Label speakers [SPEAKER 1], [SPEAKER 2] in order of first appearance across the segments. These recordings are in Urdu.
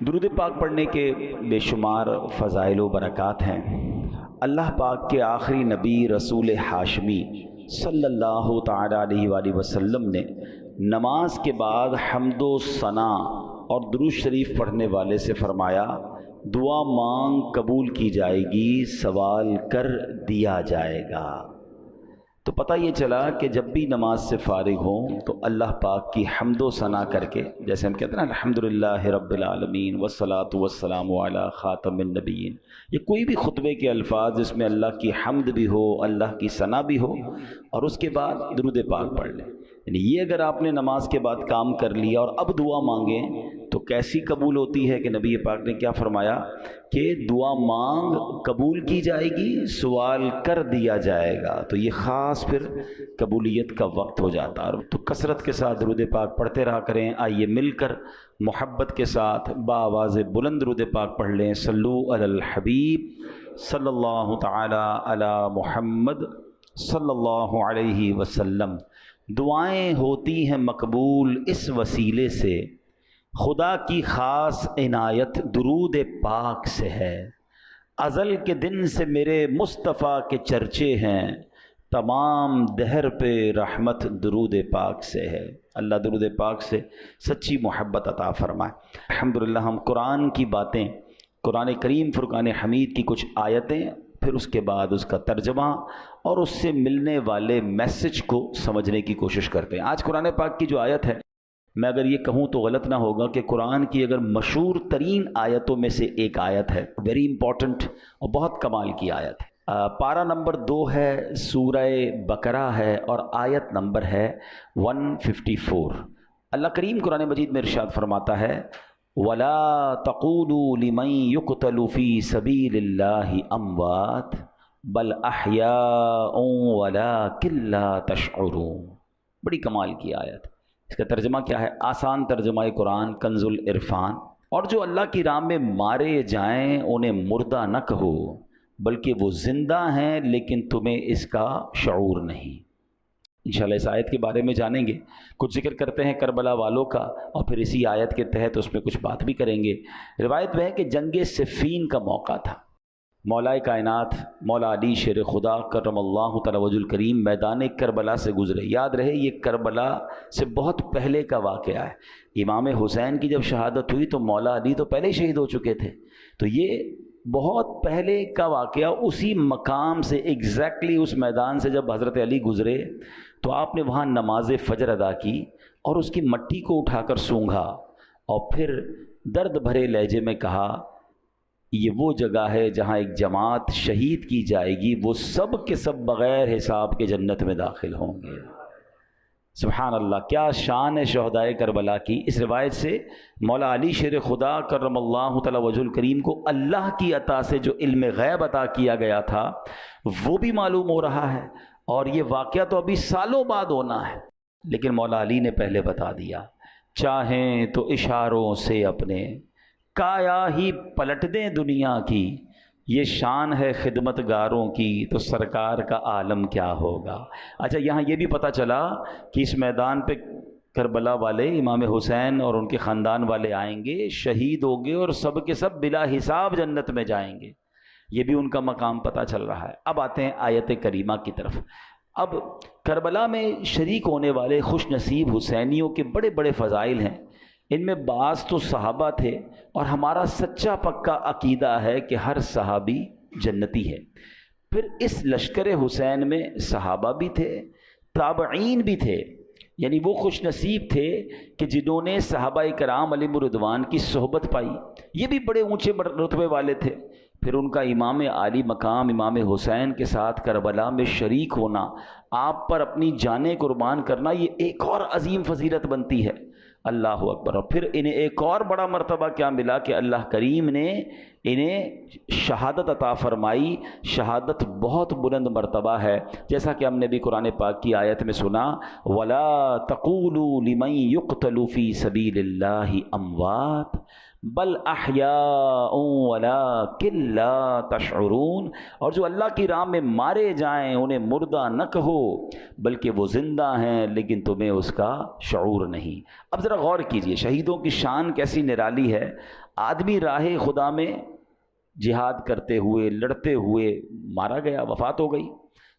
[SPEAKER 1] درود پاک پڑھنے کے بے شمار فضائل و برکات ہیں۔ اللہ پاک کے آخری نبی رسول ہاشمی صلی اللہ تعالی علیہ وآلہ وسلم نے نماز کے بعد حمد و ثنا اور درود شریف پڑھنے والے سے فرمایا، دعا مانگ قبول کی جائے گی، سوال کر دیا جائے گا۔ تو پتہ یہ چلا کہ جب بھی نماز سے فارغ ہوں تو اللہ پاک کی حمد و ثنا کر کے، جیسے ہم کہتے ہیں نا الحمدللہ رب العالمین والصلاۃ والسلام علی خاتم النبیین، یہ کوئی بھی خطبے کے الفاظ جس میں اللہ کی حمد بھی ہو، اللہ کی ثنا بھی ہو، اور اس کے بعد درود پاک پڑھ لیں، یعنی یہ اگر آپ نے نماز کے بعد کام کر لیا اور اب دعا مانگیں تو کیسی قبول ہوتی ہے کہ نبی پاک نے کیا فرمایا کہ دعا مانگ قبول کی جائے گی، سوال کر دیا جائے گا۔ تو یہ خاص پھر قبولیت کا وقت ہو جاتا ہے، تو کثرت کے ساتھ درود پاک پڑھتے رہا کریں۔ آئیے مل کر محبت کے ساتھ بآواز بلند درود پاک پڑھ لیں۔ صلو علی الحبیب صلی اللہ تعالی علی محمد صلی اللہ علیہ وسلم۔ دعائیں ہوتی ہیں مقبول اس وسیلے سے، خدا کی خاص عنایت درود پاک سے ہے۔ ازل کے دن سے میرے مصطفیٰ کے چرچے ہیں، تمام دہر پہ رحمت درود پاک سے ہے۔ اللہ درود پاک سے سچی محبت عطا فرمائے۔ الحمدللہ ہم قرآن کی باتیں، قرآن کریم فرقان حمید کی کچھ آیتیں، پھر اس کے بعد اس کا ترجمہ اور اس سے ملنے والے میسج کو سمجھنے کی کوشش کرتے ہیں۔ آج قرآن پاک کی جو آیت ہے، میں اگر یہ کہوں تو غلط نہ ہوگا کہ قرآن کی اگر مشہور ترین آیتوں میں سے ایک آیت ہے، ویری امپورٹنٹ اور بہت کمال کی آیت ہے۔ پارہ نمبر 2 ہے، سورہ بقرہ ہے، اور آیت نمبر ہے 154۔ اللہ کریم قرآن مجید میں ارشاد فرماتا ہے، وَلَا تَقُولُوا لِمَن يُقْتَلُ فِي سَبِيلِ اللَّهِ أَمْوَاتٌ بَلْ أَحْيَاءٌ وَلَٰكِن لَّا تَشْعُرُونَ۔ بڑی کمال کی آیت۔ اس کا ترجمہ کیا ہے؟ آسان ترجمہ قرآن کنز العرفان۔ اور جو اللہ کی راہ میں مارے جائیں انہیں مردہ نہ کہو، بلکہ وہ زندہ ہیں لیکن تمہیں اس کا شعور نہیں۔ انشاءاللہ اس آیت کے بارے میں جانیں گے، کچھ ذکر کرتے ہیں کربلا والوں کا، اور پھر اسی آیت کے تحت اس میں کچھ بات بھی کریں گے۔ روایت میں ہے کہ جنگ صفین کا موقع تھا، مولا کائنات مولا علی شیر خدا کرم اللہ تعالی وجہ الکریم میدان کربلا سے گزرے۔ یاد رہے یہ کربلا سے بہت پہلے کا واقعہ ہے۔ امام حسین کی جب شہادت ہوئی تو مولا علی تو پہلے شہید ہو چکے تھے، تو یہ بہت پہلے کا واقعہ اسی مقام سے ایگزیکٹلی اس میدان سے جب حضرت علی گزرے تو آپ نے وہاں نماز فجر ادا کی اور اس کی مٹی کو اٹھا کر سونگھا، اور پھر درد بھرے لہجے میں کہا، یہ وہ جگہ ہے جہاں ایک جماعت شہید کی جائے گی، وہ سب کے سب بغیر حساب کے جنت میں داخل ہوں گے۔ سبحان اللہ، کیا شان ہے شہدائے کربلا کی۔ اس روایت سے مولا علی شیر خدا کرم اللہ تعالی وجہ الکریم کو اللہ کی عطا سے جو علم غیب عطا کیا گیا تھا وہ بھی معلوم ہو رہا ہے، اور یہ واقعہ تو ابھی سالوں بعد ہونا ہے، لیکن مولا علی نے پہلے بتا دیا۔ چاہیں تو اشاروں سے اپنے کایا ہی پلٹ دیں دنیا کی، یہ شان ہے خدمت گاروں کی، تو سرکار کا عالم کیا ہوگا۔ اچھا، یہاں یہ بھی پتہ چلا کہ اس میدان پہ کربلا والے امام حسین اور ان کے خاندان والے آئیں گے، شہید ہوں گے، اور سب کے سب بلا حساب جنت میں جائیں گے۔ یہ بھی ان کا مقام پتہ چل رہا ہے۔ اب آتے ہیں آیت کریمہ کی طرف۔ اب کربلا میں شریک ہونے والے خوش نصیب حسینیوں کے بڑے بڑے فضائل ہیں، ان میں بعض تو صحابہ تھے، اور ہمارا سچا پکا عقیدہ ہے کہ ہر صحابی جنتی ہے۔ پھر اس لشکر حسین میں صحابہ بھی تھے، تابعین بھی تھے، یعنی وہ خوش نصیب تھے کہ جنہوں نے صحابہ کرام علیہم رضوان کی صحبت پائی، یہ بھی بڑے اونچے رتبے والے تھے۔ پھر ان کا امام عالی مقام امام حسین کے ساتھ کربلا میں شریک ہونا، آپ پر اپنی جانیں قربان کرنا، یہ ایک اور عظیم فضیلت بنتی ہے۔ اللہ اکبر۔ اور پھر انہیں ایک اور بڑا مرتبہ کیا ملا کہ اللہ کریم نے انہیں شہادت عطا فرمائی۔ شہادت بہت بلند مرتبہ ہے، جیسا کہ ہم نے بھی قرآن پاک کی آیت میں سنا، وَلَا تَقُولُوا لِمَن يُقْتَلُ فِي سَبِيلِ اللَّهِ أَمْوَاتٌ بل احیاء ولکن لا تشعرون۔ اور جو اللہ کی راہ میں مارے جائیں انہیں مردہ نہ کہو، بلکہ وہ زندہ ہیں لیکن تمہیں اس کا شعور نہیں۔ اب ذرا غور کیجئے، شہیدوں کی شان کیسی نرالی ہے۔ آدمی راہ خدا میں جہاد کرتے ہوئے لڑتے ہوئے مارا گیا، وفات ہو گئی،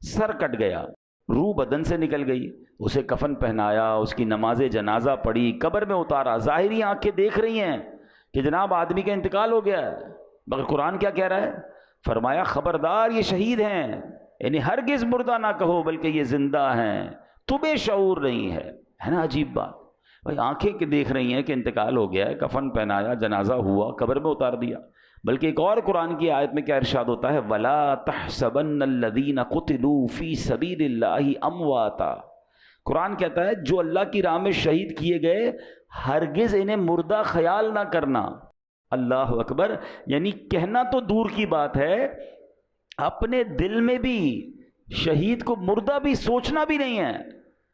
[SPEAKER 1] سر کٹ گیا، روح بدن سے نکل گئی، اسے کفن پہنایا، اس کی نماز جنازہ پڑھی، قبر میں اتارا، ظاہری آنکھیں دیکھ رہی ہیں کہ جناب آدمی کا انتقال ہو گیا ہے، مگر قرآن کیا کہہ رہا ہے؟ فرمایا خبردار یہ شہید ہیں، یعنی ہرگز مردہ نہ کہو بلکہ یہ زندہ ہیں، تمہیں شعور نہیں ہے نا عجیب بات بھائی، آنکھیں کہ دیکھ رہی ہیں کہ انتقال ہو گیا ہے، کفن پہنایا، جنازہ ہوا، قبر میں اتار دیا۔ بلکہ ایک اور قرآن کی آیت میں کیا ارشاد ہوتا ہے؟ وَلَا تَحْسَبَنَّ الَّذِينَ قُتِلُوا فِي سَبِيلِ اللَّهِ أَمْوَاتًا، قرآن کہتا ہے جو اللہ کی راہ میں شہید کیے گئے ہرگز انہیں مردہ خیال نہ کرنا۔ اللہ اکبر، یعنی کہنا تو دور کی بات ہے، اپنے دل میں بھی شہید کو مردہ بھی سوچنا بھی نہیں ہے۔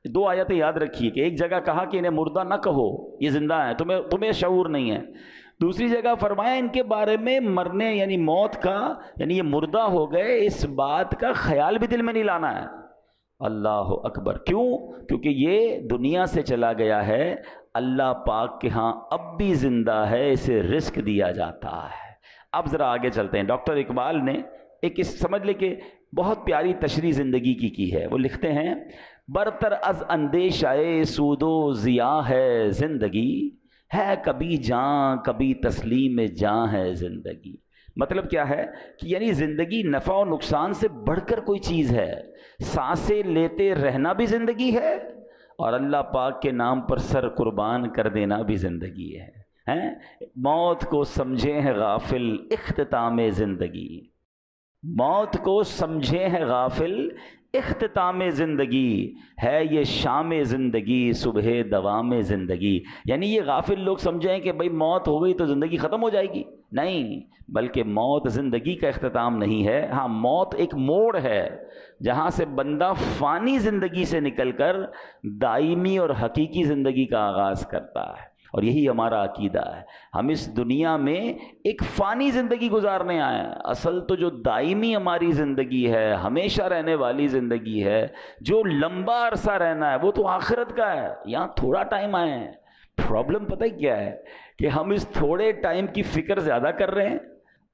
[SPEAKER 1] دو آیتیں یاد رکھیے کہ ایک جگہ کہا کہ انہیں مردہ نہ کہو، یہ زندہ ہیں، تمہیں شعور نہیں ہے۔ دوسری جگہ فرمایا ان کے بارے میں مرنے یعنی موت کا، یعنی یہ مردہ ہو گئے، اس بات کا خیال بھی دل میں نہیں لانا ہے۔ اللہ اکبر، کیوں؟ کیونکہ یہ دنیا سے چلا گیا ہے، اللہ پاک کے ہاں اب بھی زندہ ہے، اسے رزق دیا جاتا ہے۔ اب ذرا آگے چلتے ہیں۔ ڈاکٹر اقبال نے ایک سمجھ لے کہ بہت پیاری تشریح زندگی کی ہے۔ وہ لکھتے ہیں برتر از اندیشہ سود و ضیاء ہے زندگی، ہے کبھی جاں کبھی تسلیم جاں ہے زندگی۔ مطلب کیا ہے کہ یعنی زندگی نفع و نقصان سے بڑھ کر کوئی چیز ہے، سانسیں لیتے رہنا بھی زندگی ہے، اور اللہ پاک کے نام پر سر قربان کر دینا بھی زندگی ہے۔ موت کو سمجھے ہیں غافل اختتام زندگی، موت کو سمجھے ہیں غافل اختتام زندگی، ہے یہ شام زندگی صبح دوام زندگی۔ یعنی یہ غافل لوگ سمجھیں کہ بھئی موت ہو گئی تو زندگی ختم ہو جائے گی، نہیں، بلکہ موت زندگی کا اختتام نہیں ہے۔ ہاں، موت ایک موڑ ہے جہاں سے بندہ فانی زندگی سے نکل کر دائمی اور حقیقی زندگی کا آغاز کرتا ہے، اور یہی ہمارا عقیدہ ہے۔ ہم اس دنیا میں ایک فانی زندگی گزارنے آئے ہیں، اصل تو جو دائمی ہماری زندگی ہے، ہمیشہ رہنے والی زندگی ہے، جو لمبا عرصہ رہنا ہے، وہ تو آخرت کا ہے۔ یہاں تھوڑا ٹائم آئے ہیں۔ پرابلم پتہ ہی کیا ہے کہ ہم اس تھوڑے ٹائم کی فکر زیادہ کر رہے ہیں،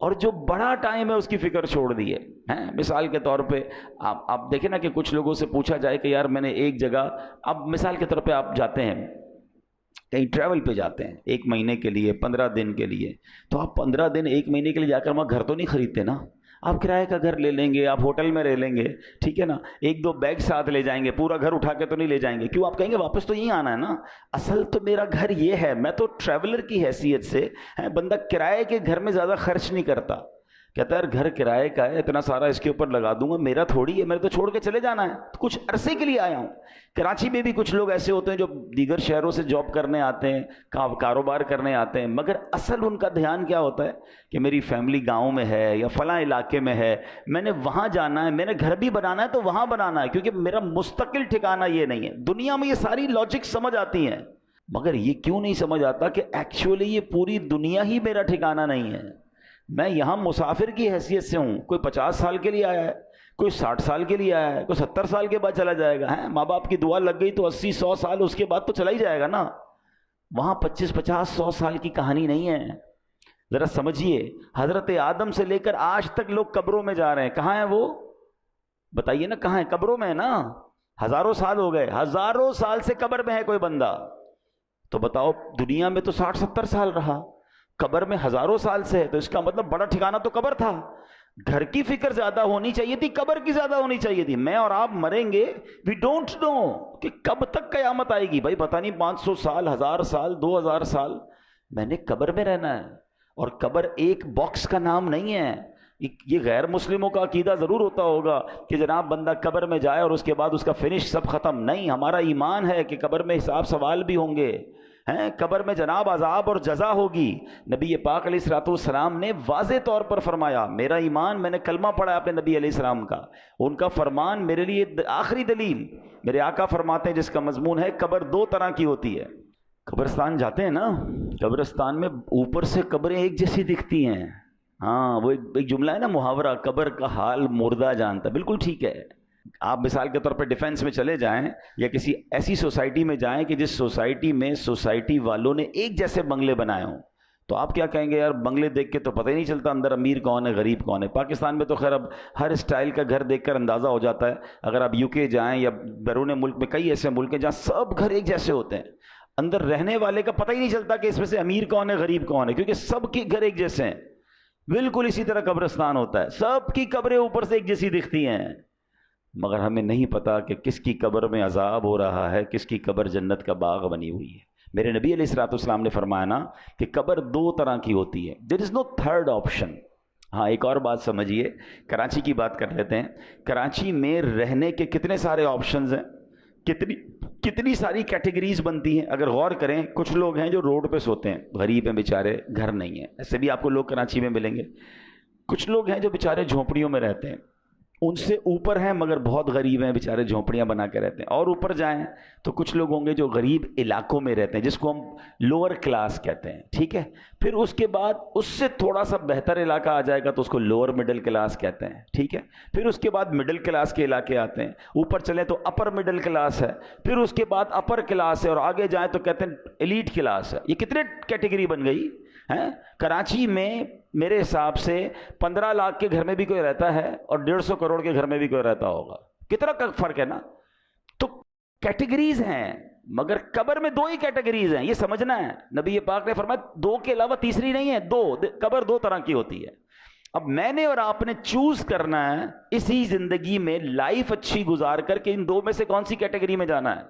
[SPEAKER 1] اور جو بڑا ٹائم ہے اس کی فکر چھوڑ دیے ہیں۔ مثال کے طور پہ آپ دیکھیں نا کہ کچھ لوگوں سے پوچھا جائے کہ یار میں نے ایک جگہ، اب مثال کے طور پہ آپ جاتے ہیں کہیں ٹریول پہ جاتے ہیں 1 مہینے کے لیے، 15 دن کے لیے، تو آپ 15 دن 1 مہینے کے لیے جا کر وہاں گھر تو نہیں خریدتے نا، آپ کرائے کا گھر لے لیں گے، آپ ہوٹل میں رہ لیں گے، ٹھیک ہے نا، 1-2 بیگ ساتھ لے جائیں گے، پورا گھر اٹھا کے تو نہیں لے جائیں گے، کیوں؟ آپ کہیں گے واپس تو یہیں آنا ہے نا، اصل تو میرا گھر یہ ہے، میں تو ٹریولر کی حیثیت سے، بندہ کرائے کے گھر میں زیادہ خرچ نہیں کرتا، کہتا ہے گھر کرائے کا ہے، اتنا سارا اس کے اوپر لگا دوں گا، میرا تھوڑی ہے، میں تو چھوڑ کے چلے جانا ہے، تو کچھ عرصے کے لیے آیا ہوں۔ کراچی میں بھی کچھ لوگ ایسے ہوتے ہیں جو دیگر شہروں سے جاب کرنے آتے ہیں، کاروبار کرنے آتے ہیں، مگر اصل ان کا دھیان کیا ہوتا ہے کہ میری فیملی گاؤں میں ہے یا فلاں علاقے میں ہے، میں نے وہاں جانا ہے، میں نے گھر بھی بنانا ہے تو وہاں بنانا ہے، کیونکہ میرا مستقل ٹھکانہ یہ نہیں ہے۔ دنیا میں یہ ساری لاجک سمجھ آتی ہیں، مگر یہ کیوں نہیں سمجھ آتا کہ ایکچولی یہ پوری دنیا ہی میرا ٹھکانہ نہیں ہے، میں یہاں مسافر کی حیثیت سے ہوں، کوئی 50 سال کے لیے آیا ہے، کوئی 60 سال کے لیے آیا ہے، کوئی 70 سال کے بعد چلا جائے گا، ماں باپ کی دعا لگ گئی تو 80-100 سال اس کے بعد تو چلا ہی جائے گا نا۔ وہاں 25-50-100 سال کی کہانی نہیں ہے۔ ذرا سمجھیے، حضرت آدم سے لے کر آج تک لوگ قبروں میں جا رہے ہیں، کہاں ہیں وہ؟ بتائیے نا، کہاں ہیں؟ قبروں میں ہے نا، ہزاروں سال ہو گئے، ہزاروں سال سے قبر میں ہے کوئی بندہ، تو بتاؤ دنیا میں تو 60-70 سال رہا، قبر میں ہزاروں سال سے ہے، تو اس کا مطلب بڑا ٹھکانہ تو قبر تھا۔ گھر کی فکر زیادہ ہونی چاہیے تھی، قبر کی زیادہ ہونی چاہیے تھی۔ میں اور آپ مریں گے، وی ڈونٹ نو کہ کب تک قیامت آئے گی، بھائی پتہ نہیں 500 سال، 1000 سال، 2000 سال، میں نے قبر میں رہنا ہے، اور قبر ایک باکس کا نام نہیں ہے۔ یہ غیر مسلموں کا عقیدہ ضرور ہوتا ہوگا کہ جناب بندہ قبر میں جائے اور اس کے بعد اس کا فنش سب ختم، نہیں، ہمارا ایمان ہے کہ قبر میں حساب سوال بھی ہوں گے، قبر میں جناب عذاب اور جزا ہوگی۔ نبی پاک علیہ الصلوۃ والسلام نے واضح طور پر فرمایا، میرا ایمان، میں نے کلمہ پڑھا ہے اپنے نبی علیہ السلام کا، ان کا فرمان میرے لیے آخری دلیل۔ میرے آقا فرماتے ہیں جس کا مضمون ہے قبر 2 طرح کی ہوتی ہے۔ قبرستان جاتے ہیں نا، قبرستان میں اوپر سے قبریں ایک جیسی دکھتی ہیں، ہاں وہ ایک جملہ ہے نا محاورہ، قبر کا حال مردہ جانتا، بالکل ٹھیک ہے۔ آپ مثال کے طور پر ڈیفینس میں چلے جائیں یا کسی ایسی سوسائٹی میں جائیں کہ جس سوسائٹی میں سوسائٹی والوں نے ایک جیسے بنگلے بنائے ہوں، تو آپ کیا کہیں گے یار بنگلے دیکھ کے تو پتہ ہی نہیں چلتا اندر امیر کون ہے غریب کون ہے. پاکستان میں تو خیر اب ہر اسٹائل کا گھر دیکھ کر اندازہ ہو جاتا ہے. اگر آپ یو کے جائیں یا بیرون ملک میں کئی ایسے ملک ہیں جہاں سب گھر ایک جیسے ہوتے ہیں, اندر رہنے والے کا پتہ ہی نہیں چلتا کہ اس میں سے امیر کون ہے غریب کون ہے, کیونکہ سب کے گھر ایک جیسے ہیں. بالکل اسی طرح قبرستان ہوتا ہے, سب کی قبریں اوپر سے ایک جیسی دکھتی ہیں, مگر ہمیں نہیں پتا کہ کس کی قبر میں عذاب ہو رہا ہے, کس کی قبر جنت کا باغ بنی ہوئی ہے. میرے نبی علیہ الصلوۃ والسلام نے فرمایا نا کہ قبر دو طرح کی ہوتی ہے, دیر از نو تھرڈ آپشن. ہاں ایک اور بات سمجھیے, کراچی کی بات کر لیتے ہیں. کراچی میں رہنے کے کتنے سارے آپشنز ہیں, کتنی ساری کیٹیگریز بنتی ہیں. اگر غور کریں, کچھ لوگ ہیں جو روڈ پہ سوتے ہیں, غریب ہیں بیچارے, گھر نہیں ہیں, ایسے بھی آپ کو لوگ کراچی میں ملیں گے. کچھ لوگ ہیں جو بیچارے جھونپڑیوں میں رہتے ہیں, ان سے اوپر ہیں مگر بہت غریب ہیں, بیچارے جھونپڑیاں بنا کے رہتے ہیں. اور اوپر جائیں تو کچھ لوگ ہوں گے جو غریب علاقوں میں رہتے ہیں, جس کو ہم لوور کلاس کہتے ہیں, ٹھیک ہے. پھر اس کے بعد اس سے تھوڑا سا بہتر علاقہ آ جائے گا تو اس کو لوور مڈل کلاس کہتے ہیں, ٹھیک ہے. پھر اس کے بعد مڈل کلاس کے علاقے آتے ہیں, اوپر چلیں تو اپر مڈل کلاس ہے, پھر اس کے بعد اپر کلاس ہے, اور آگے جائیں تو کہتے ہیں ایلیٹ کلاس ہے. یہ کتنے کیٹیگری بن گئی ہیں. کراچی میں میرے حساب سے 15 لاکھ کے گھر میں بھی کوئی رہتا ہے اور 150 کروڑ کے گھر میں بھی کوئی رہتا ہوگا. کتنا فرق ہے نا. تو کیٹیگریز ہیں, مگر قبر میں دو ہی کیٹیگریز ہیں, یہ سمجھنا ہے. نبی پاک نے فرمایا دو کے علاوہ تیسری نہیں ہے, قبر دو طرح کی ہوتی ہے. اب میں نے اور آپ نے چوز کرنا ہے اسی زندگی میں لائف اچھی گزار کر کے ان دو میں سے کون سی کیٹیگری میں جانا ہے.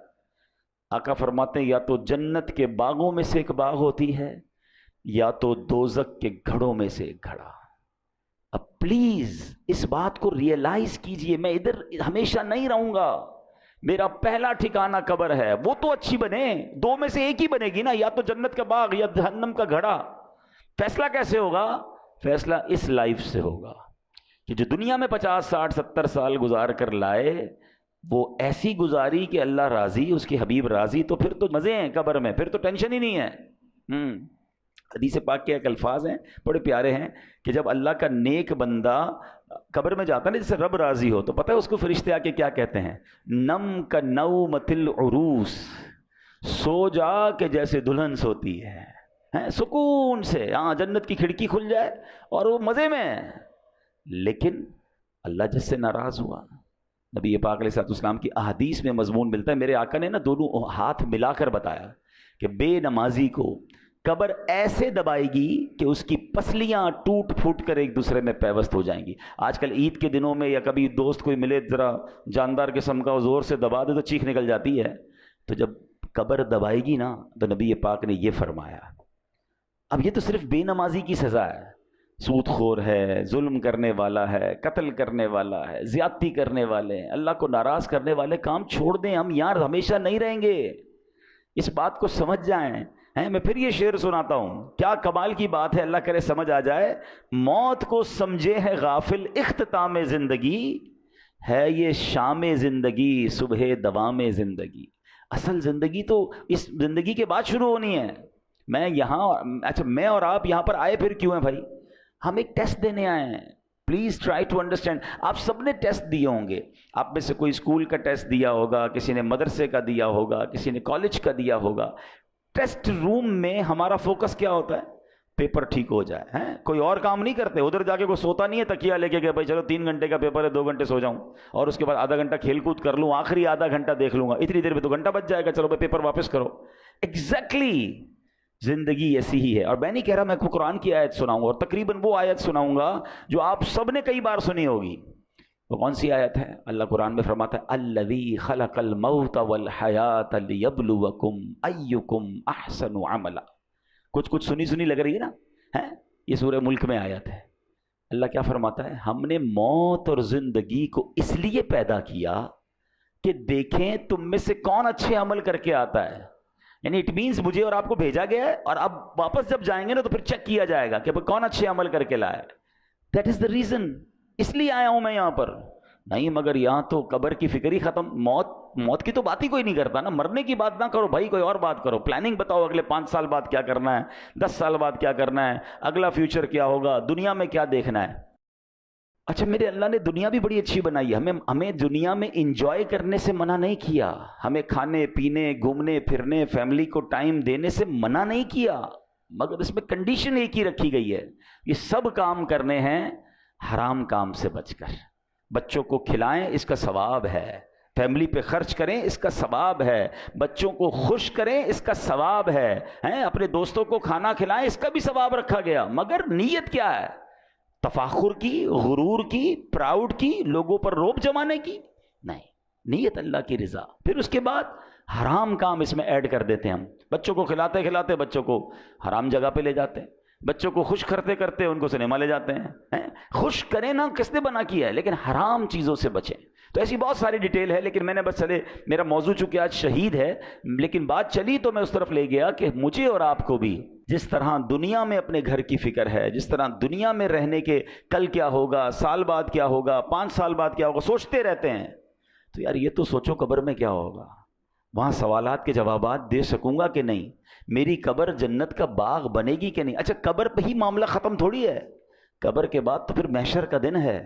[SPEAKER 1] آقا فرماتے ہیں یا تو جنت کے باغوں میں سے ایک باغ ہوتی ہے, یا تو دوزخ کے گھڑوں میں سے ایک گھڑا. اب پلیز اس بات کو ریئلائز کیجئے, میں ادھر ہمیشہ نہیں رہوں گا, میرا پہلا ٹھکانہ قبر ہے. وہ تو اچھی بنے, دو میں سے ایک ہی بنے گی نا, یا تو جنت کا باغ یا جہنم کا گھڑا. فیصلہ کیسے ہوگا؟ فیصلہ اس لائف سے ہوگا کہ جو دنیا میں 50 60 70 سال گزار کر لائے وہ ایسی گزاری کہ اللہ راضی, اس کے حبیب راضی, تو پھر تو مزے ہیں قبر میں, پھر تو ٹینشن ہی نہیں ہے. حدیث پاک کے ایک الفاظ ہیں بڑے پیارے ہیں کہ جب اللہ کا نیک بندہ قبر میں جاتا ہے نا, جیسے رب راضی ہو, تو پتہ ہے اس کو فرشتے آ کے کیا کہتے ہیں؟ نم کا نومۃ العروس, سو جا کہ جیسے دلہن سوتی ہے, سکون سے. ہاں جنت کی کھڑکی کھل جائے اور وہ مزے میں. لیکن اللہ جس سے ناراض ہوا, نبی پاک علیہ الصلوۃ والسلام کی احادیث میں مضمون ملتا ہے. میرے آقا نے نا دونوں ہاتھ ملا کر بتایا کہ بے نمازی کو قبر ایسے دبائے گی کہ اس کی پسلیاں ٹوٹ پھوٹ کر ایک دوسرے میں پیوست ہو جائیں گی. آج کل عید کے دنوں میں یا کبھی دوست کوئی ملے ذرا جاندار قسم کا, زور سے دبا دے تو چیخ نکل جاتی ہے. تو جب قبر دبائے گی نا تو نبی پاک نے یہ فرمایا, اب یہ تو صرف بے نمازی کی سزا ہے, سود خور ہے, ظلم کرنے والا ہے, قتل کرنے والا ہے, زیادتی کرنے والے ہیں, اللہ کو ناراض کرنے والے کام چھوڑ دیں, ہم یار ہمیشہ نہیں رہیں گے. اس بات کو سمجھ جائیں. میں پھر یہ شعر سناتا ہوں, کیا کمال کی بات ہے, اللہ کرے سمجھ آ جائے. موت کو سمجھے ہے غافل اختتام زندگی, ہے یہ شام زندگی صبح دوام زندگی. اصل زندگی تو اس زندگی کے بعد شروع ہونی ہے. میں یہاں, اچھا میں اور آپ یہاں پر آئے پھر کیوں ہیں بھائی؟ ہم ایک ٹیسٹ دینے آئے ہیں. Please try to understand. آپ سب نے ٹیسٹ دیے ہوں گے, آپ میں سے کوئی اسکول کا ٹیسٹ دیا ہوگا, کسی نے مدرسے کا دیا ہوگا, کسی نے کالج کا دیا ہوگا. ٹیسٹ روم میں ہمارا فوکس کیا ہوتا ہے؟ پیپر ٹھیک ہو جائے. کوئی اور کام نہیں کرتے, ادھر جا کے کوئی سوتا نہیں ہے تکیہ لے کے کہ بھائی چلو 3 گھنٹے کا پیپر ہے, 2 گھنٹے سو جاؤں اور اس کے بعد آدھا گھنٹہ کھیل کود کر لوں, آخری آدھا گھنٹہ دیکھ لوں گا, اتنی دیر میں تو گھنٹہ بچ جائے گا, چلو بھائی پیپر واپس کرو. ایگزیکٹلی زندگی ایسی ہی ہے. اور میں نہیں کہہ رہا میں کو قرآن کی آیت سناؤں گا, اور تقریباً وہ آیت سناؤں گا جو آپ سب نے کئی بار سنی ہوگی. وہ کون سی آیت ہے؟ اللہ قرآن میں فرماتا ہے الذی خلق الموت والحیات لیبلوکم ایکم احسن عملا. کچھ سنی لگ رہی ہے نا, یہ سورہ ملک میں آیت ہے. اللہ کیا فرماتا ہے؟ ہم نے موت اور زندگی کو اس لیے پیدا کیا کہ دیکھیں تم میں سے کون اچھے عمل کر کے آتا ہے. یعنی اٹ مینس مجھے اور آپ کو بھیجا گیا ہے, اور اب واپس جب جائیں گے نا تو پھر چیک کیا جائے گا کہ کون اچھے عمل کر کے لائے. دیٹ از دا ریزن, اس لیے آیا ہوں میں یہاں پر. نہیں مگر یہاں تو قبر کی فکر ہی ختم. موت کی تو بات ہی کوئی نہیں کرتا نا. مرنے کی بات نہ کرو بھائی, کوئی اور بات کرو. پلاننگ بتاؤ, اگلے 5 سال بعد کیا کرنا ہے, 10 سال بعد کیا کرنا ہے, اگلا فیوچر کیا ہوگا, دنیا میں کیا دیکھنا ہے. اچھا میرے اللہ نے دنیا بھی بڑی اچھی بنائی ہے. ہمیں دنیا میں انجوائے کرنے سے منع نہیں کیا, ہمیں کھانے پینے گھومنے پھرنے فیملی کو ٹائم دینے سے منع نہیں کیا. مگر اس میں کنڈیشن ایک ہی رکھی گئی ہے، یہ سب کام کرنے ہیں حرام کام سے بچ کر۔ بچوں کو کھلائیں، اس کا ثواب ہے، فیملی پہ خرچ کریں، اس کا ثواب ہے، بچوں کو خوش کریں، اس کا ثواب ہے، اپنے دوستوں کو کھانا کھلائیں، اس کا بھی ثواب رکھا گیا۔ مگر نیت کیا ہے؟ تفاخر کی، غرور کی، پراؤڈ کی، لوگوں پر روب جمانے کی نہیں، نیت اللہ کی رضا۔ پھر اس کے بعد حرام کام اس میں ایڈ کر دیتے ہیں ہم، بچوں کو کھلاتے کھلاتے بچوں کو حرام جگہ پہ لے جاتے ہیں، بچوں کو خوش کرتے کرتے ان کو سنیما لے جاتے ہیں۔ خوش کریں نا، کس نے بنا کیا ہے، لیکن حرام چیزوں سے بچیں۔ تو ایسی بہت ساری ڈیٹیل ہے، لیکن میں نے بس چلے، میرا موضوع چونکہ آج شہید ہے، لیکن بات چلی تو میں اس طرف لے گیا کہ مجھے اور آپ کو بھی جس طرح دنیا میں اپنے گھر کی فکر ہے، جس طرح دنیا میں رہنے کے کل کیا ہوگا، سال بعد کیا ہوگا، 5 سال بعد کیا ہوگا، سوچتے رہتے ہیں، تو یار یہ تو سوچو قبر میں کیا ہوگا، وہاں سوالات کے جوابات دے سکوں گا کہ نہیں، میری قبر جنت کا باغ بنے گی کہ نہیں۔ اچھا قبر پہ ہی معاملہ ختم تھوڑی ہے، قبر کے بعد تو پھر محشر کا دن ہے،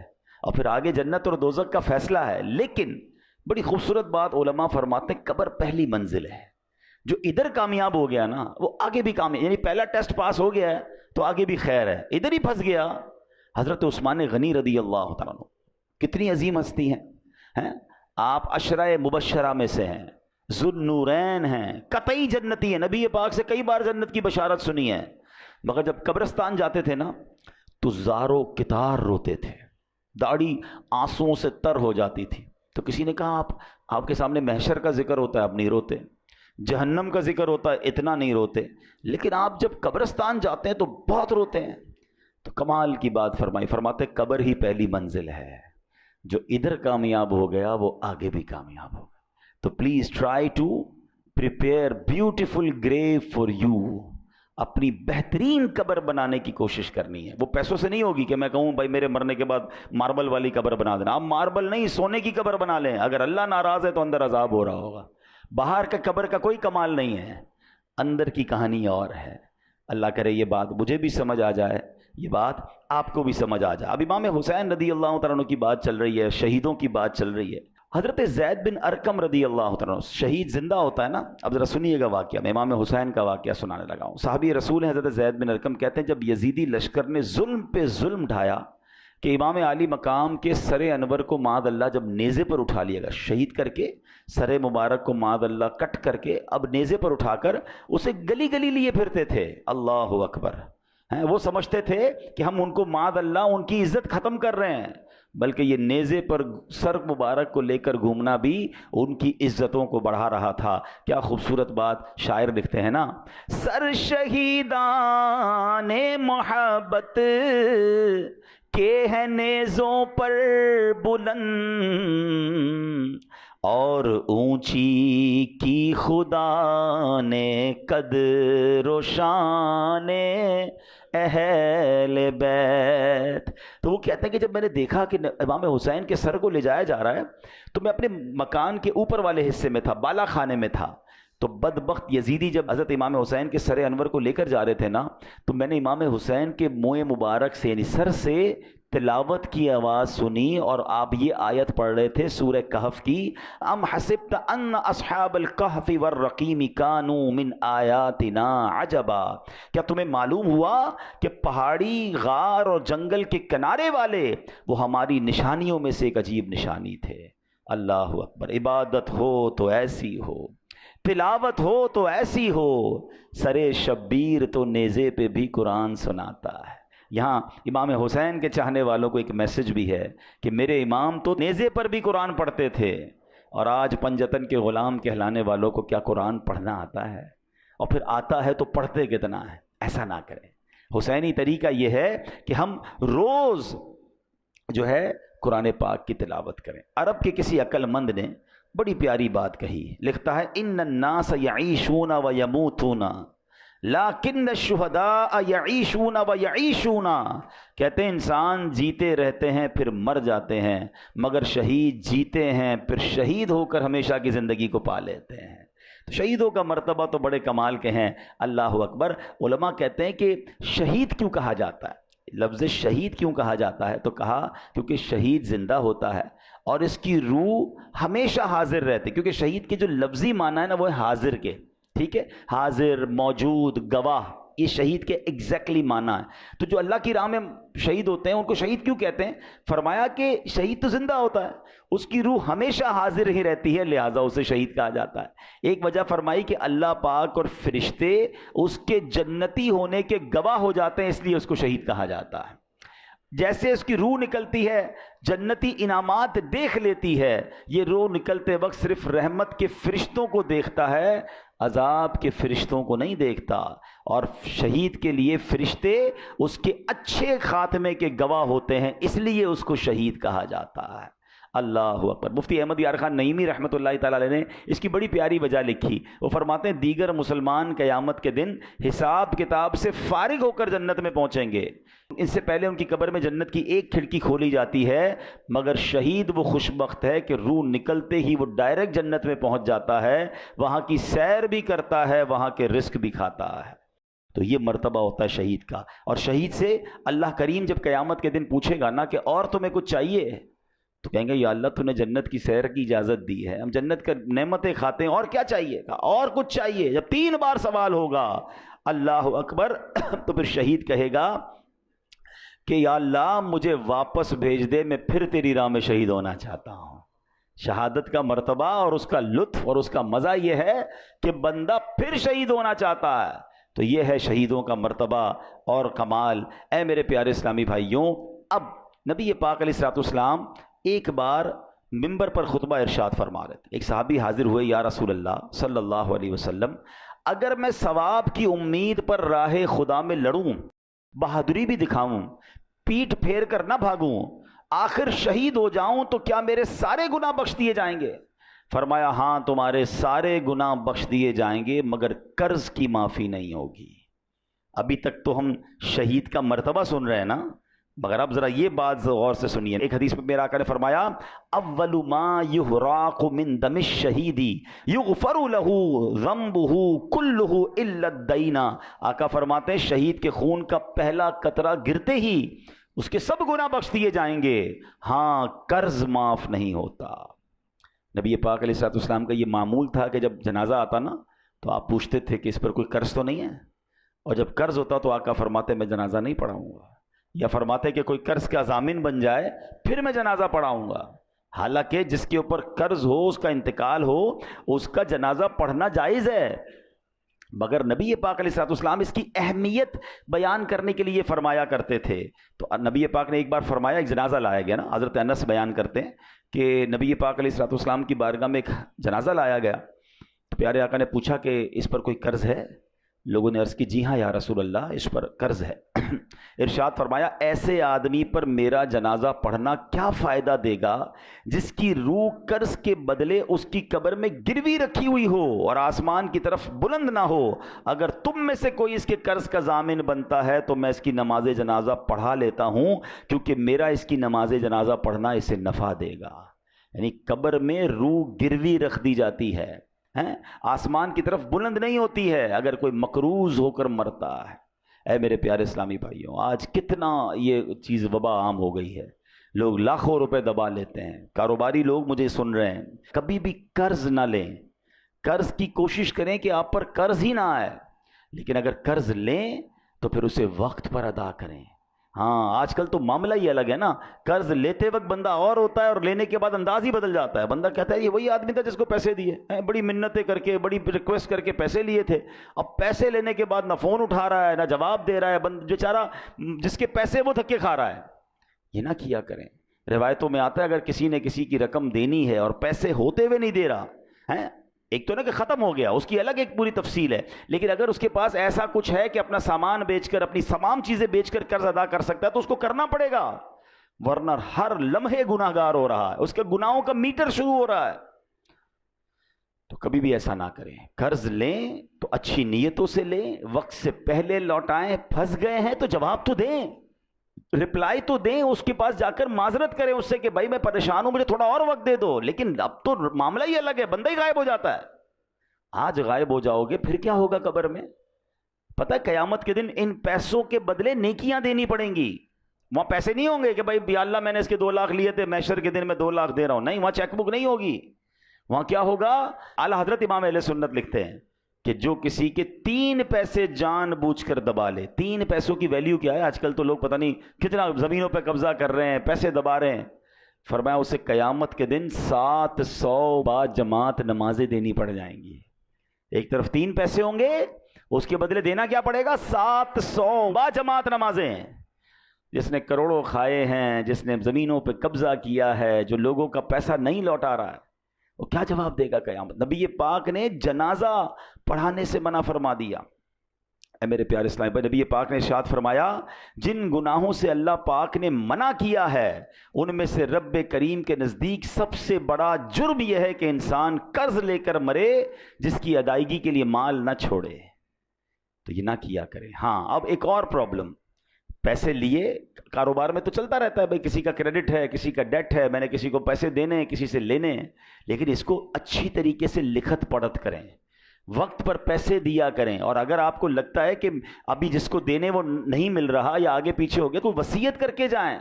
[SPEAKER 1] اور پھر آگے جنت اور دوزخ کا فیصلہ ہے۔ لیکن بڑی خوبصورت بات علماء فرماتے ہیں، قبر پہلی منزل ہے، جو ادھر کامیاب ہو گیا نا وہ آگے بھی کامیاب، یعنی پہلا ٹیسٹ پاس ہو گیا ہے تو آگے بھی خیر ہے، ادھر ہی پھنس گیا۔ حضرت عثمان غنی رضی اللہ تعالیٰ عنہ کتنی عظیم ہستی ہیں، آپ عشرہ مبشرہ میں سے ہیں، ذوالنورین ہیں، قطعی جنتی ہیں، نبی پاک سے کئی بار جنت کی بشارت سنی ہے، مگر جب قبرستان جاتے تھے نا تو زارو کتار روتے تھے، داڑھی آنسوؤں سے تر ہو جاتی تھی۔ تو کسی نے کہا آپ کے سامنے محشر کا ذکر ہوتا ہے آپ نہیں روتے، جہنم کا ذکر ہوتا ہے اتنا نہیں روتے، لیکن آپ جب قبرستان جاتے ہیں تو بہت روتے ہیں۔ تو کمال کی بات فرمائی، فرماتے قبر ہی پہلی منزل ہے، جو ادھر کامیاب ہو گیا وہ آگے بھی کامیاب ہوگا۔ تو please try to prepare beautiful grave for you, اپنی بہترین قبر بنانے کی کوشش کرنی ہے۔ وہ پیسوں سے نہیں ہوگی کہ میں کہوں بھائی میرے مرنے کے بعد ماربل والی قبر بنا دینا، آپ ماربل نہیں سونے کی قبر بنا لیں، اگر اللہ ناراض ہے تو اندر عذاب ہو رہا ہوگا۔ باہر کا قبر کا کوئی کمال نہیں ہے، اندر کی کہانی اور ہے۔ اللہ کرے یہ بات مجھے بھی سمجھ آ جائے، یہ بات آپ کو بھی سمجھ آ جائے۔ اب امام حسین رضی اللہ تعالیٰ عنہ کی بات چل رہی ہے، شہیدوں کی بات چل رہی ہے۔ حضرت زید بن ارقم رضی اللہ تعالیٰ عنہ، شہید زندہ ہوتا ہے نا، اب ذرا سنیے گا واقعہ، میں امام حسین کا واقعہ سنانے لگا ہوں۔ صحابی رسول ہیں حضرت زید بن ارقم، کہتے ہیں جب یزیدی لشکر نے ظلم پہ ظلم ڈھایا کہ امام عالی مقام کے سر انور کو معاذ اللہ جب نیزے پر اٹھا لیا گیا، شہید کر کے سر مبارک کو معاذ اللہ کٹ کر کے اب نیزے پر اٹھا کر اسے گلی گلی لیے پھرتے تھے، اللہ اکبر، وہ سمجھتے تھے کہ ہم ان کو معاذ اللہ ان کی عزت ختم کر رہے ہیں، بلکہ یہ نیزے پر سر مبارک کو لے کر گھومنا بھی ان کی عزتوں کو بڑھا رہا تھا۔ کیا خوبصورت بات شاعر لکھتے ہیں نا، سر شہیدان محبت کے ہیں نیزوں پر بلند، اور اونچی کی خدا نے قدر و شان اہل بیت۔ تو وہ کہتے ہیں کہ جب میں نے دیکھا کہ امام حسین کے سر کو لے جایا جا رہا ہے تو میں اپنے مکان کے اوپر والے حصے میں تھا، بالا خانے میں تھا، تو بدبخت یزیدی جب حضرت امام حسین کے سر انور کو لے کر جا رہے تھے نا، تو میں نے امام حسین کے منہ مبارک سے یعنی سر سے تلاوت کی آواز سنی، اور آپ یہ آیت پڑھ رہے تھے سورہ کہف کی، ام حسبت ان اصحاب الکہف والرقیم کانوا من آیاتنا عجبا، کیا تمہیں معلوم ہوا کہ پہاڑی، غار اور جنگل کے کنارے والے وہ ہماری نشانیوں میں سے ایک عجیب نشانی تھے۔ اللہ اکبر، عبادت ہو تو ایسی ہو، تلاوت ہو تو ایسی ہو، سرے شبیر تو نیزے پہ بھی قرآن سناتا ہے۔ یہاں امام حسین کے چاہنے والوں کو ایک میسج بھی ہے کہ میرے امام تو نیزے پر بھی قرآن پڑھتے تھے، اور آج پنجتن کے غلام کہلانے والوں کو کیا قرآن پڑھنا آتا ہے؟ اور پھر آتا ہے تو پڑھتے کتنا ہے؟ ایسا نہ کریں۔ حسینی طریقہ یہ ہے کہ ہم روز جو ہے قرآن پاک کی تلاوت کریں۔ عرب کے کسی عقل مند نے بڑی پیاری بات کہی، لکھتا ہے ان الناس یعیشون و یموتون لیکن الشہداء یعیشون و یعیشون، کہتے ہیں انسان جیتے رہتے ہیں پھر مر جاتے ہیں، مگر شہید جیتے ہیں پھر شہید ہو کر ہمیشہ کی زندگی کو پا لیتے ہیں۔ تو شہیدوں کا مرتبہ تو بڑے کمال کے ہیں، اللہ اکبر۔ علماء کہتے ہیں کہ شہید کیوں کہا جاتا ہے، لفظ شہید کیوں کہا جاتا ہے، تو کہا کیونکہ شہید زندہ ہوتا ہے اور اس کی روح ہمیشہ حاضر رہتی، کیونکہ شہید کے جو لفظی معنی ہے نا وہ ہے حاضر کے، ٹھیک ہے، حاضر، موجود، گواہ، یہ شہید کے ایگزیکٹلی معنی ہے. تو جو اللہ کی راہ میں شہید ہوتے ہیں ان کو شہید کیوں کہتے ہیں؟ فرمایا کہ شہید تو زندہ ہوتا ہے، اس کی روح ہمیشہ حاضر ہی رہتی ہے، لہٰذا اسے شہید کہا جاتا ہے. ایک وجہ فرمائی کہ اللہ پاک اور فرشتے اس کے جنتی ہونے کے گواہ ہو جاتے ہیں، اس لیے اس کو شہید کہا جاتا ہے. جیسے اس کی روح نکلتی ہے جنتی انعامات دیکھ لیتی ہے، یہ روح نکلتے وقت صرف رحمت کے فرشتوں کو دیکھتا ہے، عذاب کے فرشتوں کو نہیں دیکھتا. اور شہید کے لیے فرشتے اس کے اچھے خاتمے کے گواہ ہوتے ہیں، اس لیے اس کو شہید کہا جاتا ہے. اللہ اکبر. مفتی احمد یار خان نعیمی رحمۃ اللہ تعالی علیہ نے اس کی بڑی پیاری وجہ لکھی. وہ فرماتے ہیں دیگر مسلمان قیامت کے دن حساب کتاب سے فارغ ہو کر جنت میں پہنچیں گے، اس سے پہلے ان کی قبر میں جنت کی ایک کھڑکی کھولی جاتی ہے، مگر شہید وہ خوش بخت ہے کہ روح نکلتے ہی وہ ڈائریکٹ جنت میں پہنچ جاتا ہے، وہاں کی سیر بھی کرتا ہے، وہاں کے رزق بھی کھاتا ہے. تو یہ مرتبہ ہوتا ہے شہید کا. اور شہید سے اللہ کریم جب قیامت کے دن پوچھے گا نا کہ اور تمہیں کچھ چاہیے، تو کہیں گے یا اللہ تو نے جنت کی سیر کی اجازت دی ہے، ہم جنت کا نعمتیں کھاتے ہیں، اور کیا چاہیے گا؟ اور کچھ چاہیے. جب 3 بار سوال ہوگا اللہ اکبر تو پھر شہید کہے گا کہ یا اللہ مجھے واپس بھیج دے، میں پھر تیری راہ میں شہید ہونا چاہتا ہوں. شہادت کا مرتبہ اور اس کا لطف اور اس کا مزہ یہ ہے کہ بندہ پھر شہید ہونا چاہتا ہے. تو یہ ہے شہیدوں کا مرتبہ اور کمال. اے میرے پیارے اسلامی بھائیوں، اب نبی پاک علیہ الصلوۃ والسلام ایک بار منبر پر خطبہ ارشاد فرما رہے تھے. ایک صحابی حاضر ہوئے، یا رسول اللہ صلی اللہ علیہ وسلم، اگر میں ثواب کی امید پر راہ خدا میں لڑوں، بہادری بھی دکھاؤں، پیٹھ پھیر کر نہ بھاگوں، آخر شہید ہو جاؤں، تو کیا میرے سارے گناہ بخش دیے جائیں گے؟ فرمایا ہاں تمہارے سارے گناہ بخش دیے جائیں گے، مگر قرض کی معافی نہیں ہوگی. ابھی تک تو ہم شہید کا مرتبہ سن رہے ہیں نا، مگر اب ذرا یہ بات غور سے سنیے. ایک حدیث میں میرا آقا نے فرمایا اول ما یحراق من دم الشہید یغفر له ذنبه كله الا الدین. آقا فرماتے ہیں شہید کے خون کا پہلا قطرہ گرتے ہی اس کے سب گناہ بخش دیے جائیں گے، ہاں قرض معاف نہیں ہوتا. نبی پاک علیہ الصلوۃ والسلام کا یہ معمول تھا کہ جب جنازہ آتا نا تو آپ پوچھتے تھے کہ اس پر کوئی قرض تو نہیں ہے، اور جب قرض ہوتا تو آقا فرماتے میں جنازہ نہیں پڑھاؤں گا، یا فرماتے کہ کوئی قرض کا ضامن بن جائے پھر میں جنازہ پڑھاؤں گا. حالانکہ جس کے اوپر قرض ہو، اس کا انتقال ہو، اس کا جنازہ پڑھنا جائز ہے، مگر نبی پاک علیہ الصلوۃ والسلام اس کی اہمیت بیان کرنے کے لیے فرمایا کرتے تھے. تو نبی پاک نے ایک بار فرمایا، ایک جنازہ لایا گیا نا، حضرت انس بیان کرتے ہیں کہ نبی پاک علیہ الصلوۃ والسلام کی بارگاہ میں ایک جنازہ لایا گیا. تو پیارے آقا نے پوچھا کہ اس پر کوئی قرض ہے؟ لوگوں نے عرض کی جی ہاں یا رسول اللہ اس پر قرض ہے. ارشاد فرمایا ایسے آدمی پر میرا جنازہ پڑھنا کیا فائدہ دے گا جس کی روح قرض کے بدلے اس کی قبر میں گروی رکھی ہوئی ہو اور آسمان کی طرف بلند نہ ہو. اگر تم میں سے کوئی اس کے قرض کا ضامن بنتا ہے تو میں اس کی نماز جنازہ پڑھا لیتا ہوں، کیونکہ میرا اس کی نماز جنازہ پڑھنا اسے نفع دے گا. یعنی قبر میں روح گروی رکھ دی جاتی ہے، آسمان کی طرف بلند نہیں ہوتی ہے اگر کوئی مقروض ہو کر مرتا ہے. اے میرے پیارے اسلامی بھائیوں، آج کتنا یہ چیز وبا عام ہو گئی ہے، لوگ لاکھوں روپے دبا لیتے ہیں. کاروباری لوگ مجھے سن رہے ہیں، کبھی بھی قرض نہ لیں. قرض کی کوشش کریں کہ آپ پر قرض ہی نہ آئے، لیکن اگر قرض لیں تو پھر اسے وقت پر ادا کریں. ہاں آج کل تو معاملہ ہی الگ ہے نا، قرض لیتے وقت بندہ اور ہوتا ہے اور لینے کے بعد انداز ہی بدل جاتا ہے. بندہ کہتا ہے یہ وہی آدمی تھا جس کو پیسے دیے، بڑی منتیں کر کے بڑی ریکویسٹ کر کے پیسے لیے تھے، اب پیسے لینے کے بعد نہ فون اٹھا رہا ہے نہ جواب دے رہا ہے. بیچارہ جس کے پیسے وہ دھکے کھا رہا ہے. یہ نہ کیا کریں. روایتوں میں آتا ہے اگر کسی نے کسی کی رقم دینی ہے اور پیسے ہوتے ہوئے نہیں دے رہا ہے، ایک تو نا کہ ختم ہو گیا، اس کی الگ ایک پوری تفصیل ہے، لیکن اگر اس کے پاس ایسا کچھ ہے کہ اپنا سامان بیچ کر اپنی تمام چیزیں بیچ کر قرض ادا کر سکتا ہے تو اس کو کرنا پڑے گا، ورنہ ہر لمحے گناہ گار ہو رہا ہے، اس کے گناہوں کا میٹر شروع ہو رہا ہے. تو کبھی بھی ایسا نہ کریں. قرض لیں تو اچھی نیتوں سے لیں، وقت سے پہلے لوٹائیں. پھنس گئے ہیں تو جواب تو دیں، رپلائی تو دیں، اس کے پاس جا کر معذرت کریں اس سے کہ بھائی میں پریشان ہوں، مجھے تھوڑا اور وقت دے دو. لیکن اب تو معاملہ ہی الگ ہے، بندہ ہی غائب ہو جاتا ہے. آج غائب ہو جاؤ گے پھر کیا ہوگا قبر میں؟ پتہ ہے قیامت کے دن ان پیسوں کے بدلے نیکیاں دینی پڑیں گی. وہاں پیسے نہیں ہوں گے کہ بھائی یا اللہ میں نے اس کے 2 لاکھ لیے تھے، محشر کے دن میں 2 لاکھ دے رہا ہوں. نہیں، وہاں چیک بک نہیں ہوگی. وہاں کیا ہوگا؟ اعلیٰ حضرت امام اہل سنت لکھتے ہیں کہ جو کسی کے 3 پیسے جان بوجھ کر دبا لے. 3 پیسوں کی ویلیو کیا ہے؟ آج کل تو لوگ پتہ نہیں کتنا زمینوں پہ قبضہ کر رہے ہیں, پیسے دبا رہے ہیں. فرمایا اسے قیامت کے دن 700 با جماعت نمازیں دینی پڑ جائیں گی. ایک طرف 3 پیسے ہوں گے, اس کے بدلے دینا کیا پڑے گا؟ 700 با جماعت نمازیں. جس نے کروڑوں کھائے ہیں, جس نے زمینوں پہ قبضہ کیا ہے, جو لوگوں کا پیسہ نہیں لوٹا رہا ہے, وہ کیا جواب دے گا قیامت؟ نبی پاک نے جنازہ پڑھانے سے منع فرما دیا. اے میرے پیارے اسلام بھائی, نبی پاک نے ارشاد فرمایا جن گناہوں سے اللہ پاک نے منع کیا ہے ان میں سے رب کریم کے نزدیک سب سے بڑا جرم یہ ہے کہ انسان قرض لے کر مرے جس کی ادائیگی کے لیے مال نہ چھوڑے. تو یہ نہ کیا کرے. ہاں, اب ایک اور پرابلم, پیسے لیے کاروبار میں تو چلتا رہتا ہے بھائی, کسی کا کریڈٹ ہے, کسی کا ڈیٹ ہے, میں نے کسی کو پیسے دینے ہیں, کسی سے لینے ہیں, لیکن اس کو اچھی طریقے سے لکھت پڑھت کریں, وقت پر پیسے دیا کریں. اور اگر آپ کو لگتا ہے کہ ابھی جس کو دینے وہ نہیں مل رہا یا آگے پیچھے ہو گیا, تو وصیت کر کے جائیں,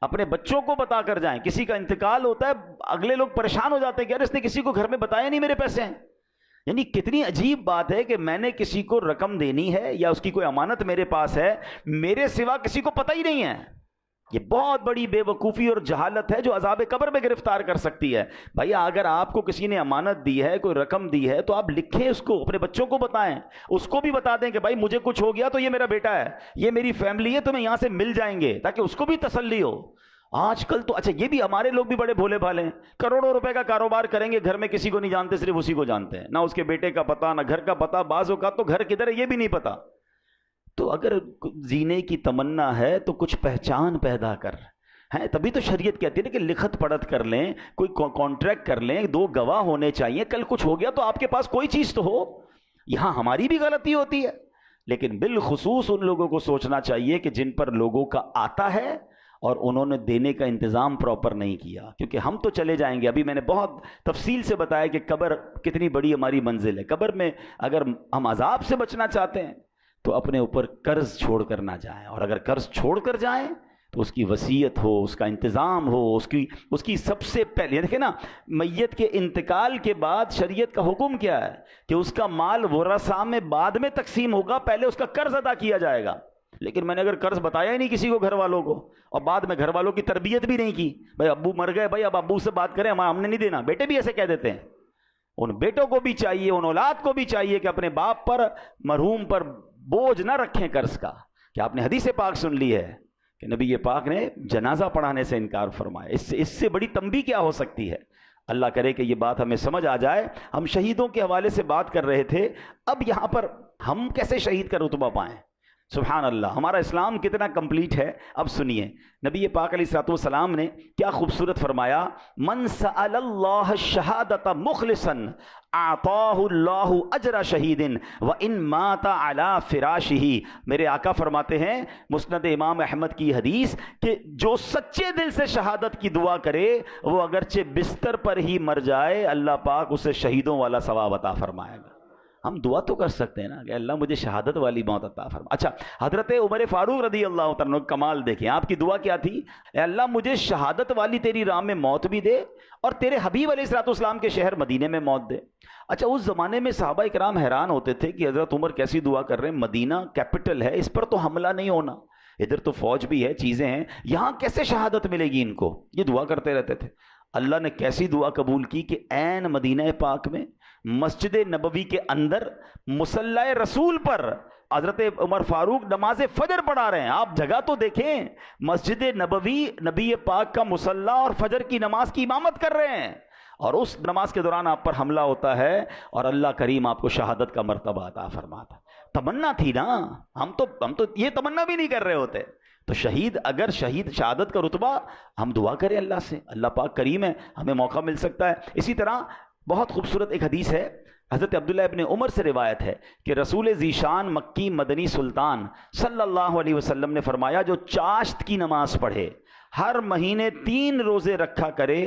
[SPEAKER 1] اپنے بچوں کو بتا کر جائیں. کسی کا انتقال ہوتا ہے, اگلے لوگ پریشان ہو جاتے ہیں کہ یار اس نے کسی کو گھر میں بتایا نہیں میرے پیسے ہیں. یعنی کتنی عجیب بات ہے کہ میں نے کسی کو رقم دینی ہے یا اس کی کوئی امانت میرے پاس ہے, میرے سوا کسی کو پتہ ہی نہیں ہے. یہ بہت بڑی بے وقوفی اور جہالت ہے جو عذاب قبر میں گرفتار کر سکتی ہے. بھائی اگر آپ کو کسی نے امانت دی ہے, کوئی رقم دی ہے, تو آپ لکھیں اس کو, اپنے بچوں کو بتائیں, اس کو بھی بتا دیں کہ بھائی مجھے کچھ ہو گیا تو یہ میرا بیٹا ہے, یہ میری فیملی ہے, تمہیں یہاں سے مل جائیں گے, تاکہ اس کو بھی تسلی ہو. آج کل تو اچھا یہ بھی ہمارے لوگ بھی بڑے بھولے بھالے ہیں, کروڑوں روپے کا کاروبار کریں گے, گھر میں کسی کو نہیں جانتے, صرف اسی کو جانتے ہیں, نہ اس کے بیٹے کا پتہ, نہ گھر کا پتہ, بعضوں کا تو گھر کدھر ہے یہ بھی نہیں پتا. تو اگر جینے کی تمنا ہے تو کچھ پہچان پیدا کر ہیں, تبھی تو شریعت کہتی ہے کہ لکھت پڑھت کر لیں, کوئی کانٹریکٹ کر لیں, 2 گواہ ہونے چاہیے, کل کچھ ہو گیا تو آپ کے پاس کوئی چیز تو ہو. یہاں ہماری بھی غلطی ہوتی ہے, لیکن بالخصوص ان لوگوں کو سوچنا چاہیے کہ جن پر لوگوں کا آتا ہے اور انہوں نے دینے کا انتظام پراپر نہیں کیا, کیونکہ ہم تو چلے جائیں گے. ابھی میں نے بہت تفصیل سے بتایا کہ قبر کتنی بڑی ہماری منزل ہے. قبر میں اگر ہم عذاب سے بچنا چاہتے ہیں تو اپنے اوپر قرض چھوڑ کر نہ جائیں, اور اگر قرض چھوڑ کر جائیں تو اس کی وصیت ہو, اس کا انتظام ہو, اس کی سب سے پہلے دیکھیں نا, میت کے انتقال کے بعد شریعت کا حکم کیا ہے کہ اس کا مال ورثاء میں بعد میں تقسیم ہوگا, پہلے اس کا قرض ادا کیا جائے گا. لیکن میں نے اگر قرض بتایا ہی نہیں کسی کو, گھر والوں کو, اور بعد میں گھر والوں کی تربیت بھی نہیں کی, بھائی ابو مر گئے, بھائی اب ابو سے بات کریں, ہم نے نہیں دینا. بیٹے بھی ایسے کہہ دیتے ہیں. ان بیٹوں کو بھی چاہیے, ان اولاد کو بھی چاہیے کہ اپنے باپ پر, مرحوم پر بوجھ نہ رکھیں قرض کا. کہ آپ نے حدیث پاک سن لی ہے کہ نبی یہ پاک نے جنازہ پڑھانے سے انکار فرمایا. اس سے بڑی تنبیہ کیا ہو سکتی ہے؟ اللہ کرے کہ یہ بات ہمیں سمجھ آ جائے. ہم شہیدوں کے حوالے سے بات کر رہے تھے, اب یہاں پر ہم کیسے شہید کا رتبہ پائیں؟ سبحان اللہ, ہمارا اسلام کتنا کمپلیٹ ہے. اب سنیے, نبی پاک علیہ الصلوۃ والسلام نے کیا خوبصورت فرمایا, من سأل اللہ الشہادۃ مخلصا اعطاہ اللہ اجر شہید وان مات علی فراشہ. میرے آقا فرماتے ہیں, مسند امام احمد کی حدیث, کہ جو سچے دل سے شہادت کی دعا کرے وہ اگرچہ بستر پر ہی مر جائے, اللہ پاک اسے شہیدوں والا ثواب عطا فرمائے گا. ہم دعا تو کر سکتے ہیں نا کہ اللہ مجھے شہادت والی موت عطا فرما. اچھا, حضرت عمر فاروق رضی اللہ تعالیٰ کمال دیکھیں, آپ کی دعا کیا تھی؟ اے اللہ مجھے شہادت والی تیری راہ میں موت بھی دے, اور تیرے حبیب علیہ الصلوۃ والسلام کے شہر مدینے میں موت دے. اچھا, اس زمانے میں صحابہ کرام حیران ہوتے تھے کہ حضرت عمر کیسی دعا کر رہے ہیں, مدینہ کیپٹل ہے, اس پر تو حملہ نہیں ہونا, ادھر تو فوج بھی ہے, چیزیں ہیں, یہاں کیسے شہادت ملے گی ان کو؟ یہ دعا کرتے رہتے تھے. اللہ نے کیسی دعا قبول کی کہ عین مدینہ پاک میں, مسجد نبوی کے اندر, مصلی رسول پر حضرت عمر فاروق نماز فجر پڑھا رہے ہیں. آپ جگہ تو دیکھیں, مسجد نبوی, نبی پاک کا مصلی, اور فجر کی نماز کی امامت کر رہے ہیں, اور اس نماز کے دوران آپ پر حملہ ہوتا ہے اور اللہ کریم آپ کو شہادت کا مرتبہ عطا فرماتا. تمنا تھی نا, ہم تو یہ تمنا بھی نہیں کر رہے ہوتے. تو شہید, اگر شہادت کا رتبہ, ہم دعا کریں اللہ سے, اللہ پاک کریم ہے, ہمیں موقع مل سکتا ہے. اسی طرح بہت خوبصورت ایک حدیث ہے, حضرت عبداللہ ابن عمر سے روایت ہے کہ رسول ذیشان مکی مدنی سلطان صلی اللہ علیہ وسلم نے فرمایا, جو چاشت کی نماز پڑھے, ہر مہینے 3 روزے رکھا کرے,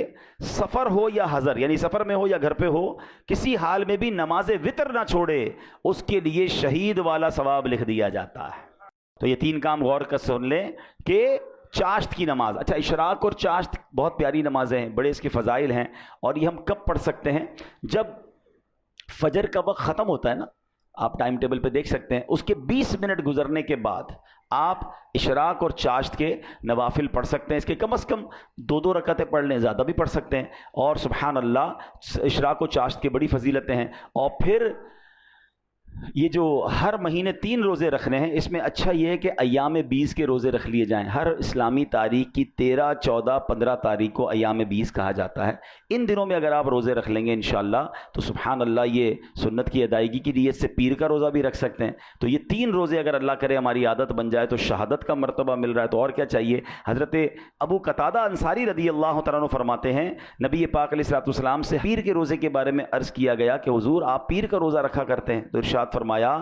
[SPEAKER 1] سفر ہو یا حضر, یعنی سفر میں ہو یا گھر پہ ہو, کسی حال میں بھی نماز وتر نہ چھوڑے, اس کے لیے شہید والا ثواب لکھ دیا جاتا ہے. تو یہ 3 کام غور کر سن لیں کہ چاشت کی نماز. اچھا, اشراق اور چاشت بہت پیاری نمازیں ہیں, بڑے اس کے فضائل ہیں, اور یہ ہم کب پڑھ سکتے ہیں؟ جب فجر کا وقت ختم ہوتا ہے نا, آپ ٹائم ٹیبل پہ دیکھ سکتے ہیں، اس کے 20 منٹ گزرنے کے بعد آپ اشراق اور چاشت کے نوافل پڑھ سکتے ہیں۔ اس کے کم از کم 2 رکعتیں پڑھ لیں، زیادہ بھی پڑھ سکتے ہیں، اور سبحان اللہ اشراق و چاشت کی بڑی فضیلتیں ہیں۔ اور پھر یہ جو ہر مہینے 3 روزے رکھنے ہیں، اس میں اچھا یہ ہے کہ ایام 20 کے روزے رکھ لیے جائیں۔ ہر اسلامی تاریخ کی 13، 14، 15 تاریخ کو ایام 20 کہا جاتا ہے۔ ان دنوں میں اگر آپ روزے رکھ لیں گے انشاءاللہ تو سبحان اللہ یہ سنت کی ادائیگی کی نیت سے پیر کا روزہ بھی رکھ سکتے ہیں۔ تو یہ 3 روزے اگر اللہ کرے ہماری عادت بن جائے تو شہادت کا مرتبہ مل رہا ہے، تو اور کیا چاہیے۔ حضرت ابو قتادہ انصاری رضی اللہ تعالیٰ عنہ فرماتے ہیں، نبی پاک علیہ الصلوۃ والسلام سے پیر کے روزے کے بارے میں عرض کیا گیا کہ حضور آپ پیر کا روزہ رکھا کرتے ہیں، تو ارشاد فرمایا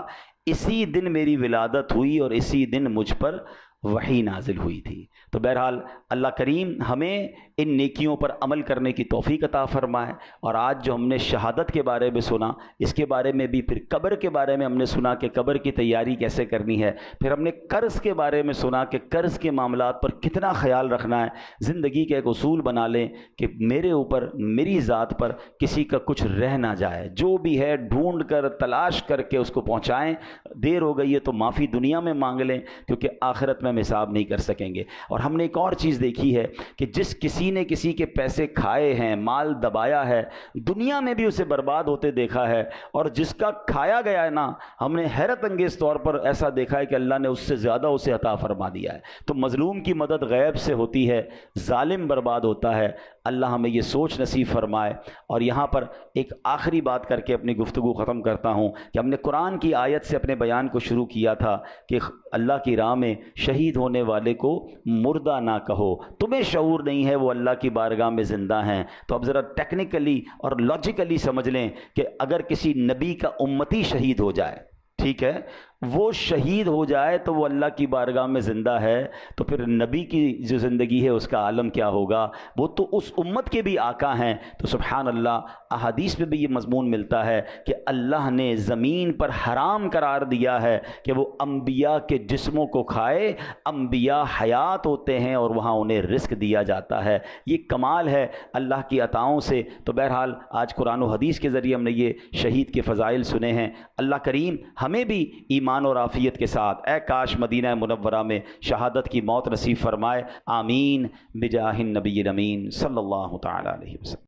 [SPEAKER 1] اسی دن میری ولادت ہوئی اور اسی دن مجھ پر وحی نازل ہوئی تھی۔ تو بہرحال اللہ کریم ہمیں ان نیکیوں پر عمل کرنے کی توفیق عطا فرمائے۔ اور آج جو ہم نے شہادت کے بارے میں سنا، اس کے بارے میں بھی، پھر قبر کے بارے میں ہم نے سنا کہ قبر کی تیاری کیسے کرنی ہے، پھر ہم نے قرض کے بارے میں سنا کہ قرض کے معاملات پر کتنا خیال رکھنا ہے۔ زندگی کا ایک اصول بنا لیں کہ میرے اوپر، میری ذات پر کسی کا کچھ رہ نہ جائے، جو بھی ہے ڈھونڈ کر تلاش کر کے اس کو پہنچائیں۔ دیر ہو گئی ہے تو معافی دنیا میں مانگ لیں، کیونکہ آخرت میں ہم حساب نہیں کر سکیں گے۔ اور ہم نے ایک اور چیز دیکھی ہے کہ جس کسی نے کسی کے پیسے کھائے ہیں، مال دبایا ہے، دنیا میں بھی اسے برباد ہوتے دیکھا ہے، اور جس کا کھایا گیا ہے نا، ہم نے حیرت انگیز طور پر ایسا دیکھا ہے کہ اللہ نے اس سے زیادہ اسے عطا فرما دیا ہے۔ تو مظلوم کی مدد غیب سے ہوتی ہے، ظالم برباد ہوتا ہے۔ اللہ ہمیں یہ سوچ نصیب فرمائے۔ اور یہاں پر ایک آخری بات کر کے اپنی گفتگو ختم کرتا ہوں کہ ہم نے قرآن کی آیت سے اپنے بیان کو شروع کیا تھا کہ اللہ کی راہ میں شہید ہونے والے کو مردہ نہ کہو، تمہیں شعور نہیں ہے وہ اللہ کی بارگاہ میں زندہ ہیں۔ تو اب ذرا ٹیکنیکلی اور لاجیکلی سمجھ لیں کہ اگر کسی نبی کا امتی شہید ہو جائے، ٹھیک ہے، وہ شہید ہو جائے تو وہ اللہ کی بارگاہ میں زندہ ہے، تو پھر نبی کی جو زندگی ہے اس کا عالم کیا ہوگا؟ وہ تو اس امت کے بھی آقا ہیں۔ تو سبحان اللہ، احادیث میں بھی یہ مضمون ملتا ہے کہ اللہ نے زمین پر حرام قرار دیا ہے کہ وہ انبیاء کے جسموں کو کھائے۔ انبیاء حیات ہوتے ہیں اور وہاں انہیں رزق دیا جاتا ہے۔ یہ کمال ہے اللہ کی عطاؤں سے۔ تو بہرحال آج قرآن و حدیث کے ذریعے ہم نے یہ شہید کے فضائل سنے ہیں۔ اللہ کریم ہمیں بھی ایمان اور عافیت کے ساتھ اے کاش مدینہ منورہ میں شہادت کی موت نصیب فرمائے۔ آمین بجاہ النبی الامین صلی اللہ تعالی علیہ وسلم۔